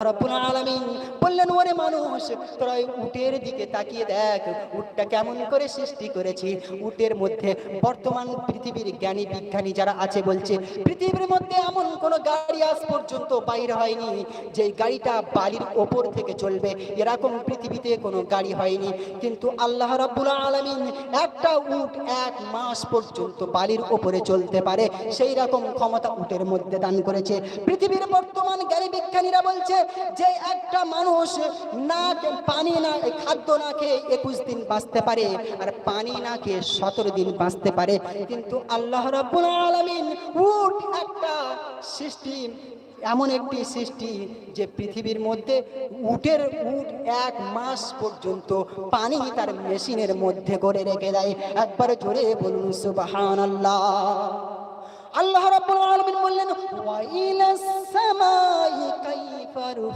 রব্বুল আলামিন বললেন, ওরে মানুষ, তোরা উটের দিকে তাকিয়ে দেখ, উটটা কেমন করে সৃষ্টি করেছি। উটের মধ্যে বর্তমান পৃথিবীর জ্ঞানী বিজ্ঞানী যারা আছে বলছে, পৃথিবীর মধ্যে এমন কোনো গাড়ি আজ পর্যন্ত বাইর হয়নি যে গাড়িটা বালির ওপর থেকে চলবে, এরকম পৃথিবীতে কোনো গাড়ি হয়নি। কিন্তু আল্লাহ রাব্বুল আলামিন একটা উট 1 মাস পর্যন্ত বালির ওপরে চলতে পারে, সেই রকম ক্ষমতা উটের মধ্যে দান করেছে। পৃথিবীর বর্তমান জ্ঞানী বিজ্ঞানীরা বলছে যে একটা মানুষ পানি না খাদ্য না খেয়ে 21 দিন বাঁচতে পারে, আর পানি না খেয়ে 17 দিন বাঁচতে পারে। কিন্তু আল্লাহ রাব্বুল আলামিন উট একটা সৃষ্টি, এমন একটি সৃষ্টি যে পৃথিবীর মধ্যে উট 1 মাস পর্যন্ত পানি তার মেশিনের মধ্যে করে রেখে দেয়। একবার জোরে বলুন সুবহানাল্লাহ। আল্লাহ রাব্বুল আলামিন বললেন, ওয়া ইলাস সামাই কাইফা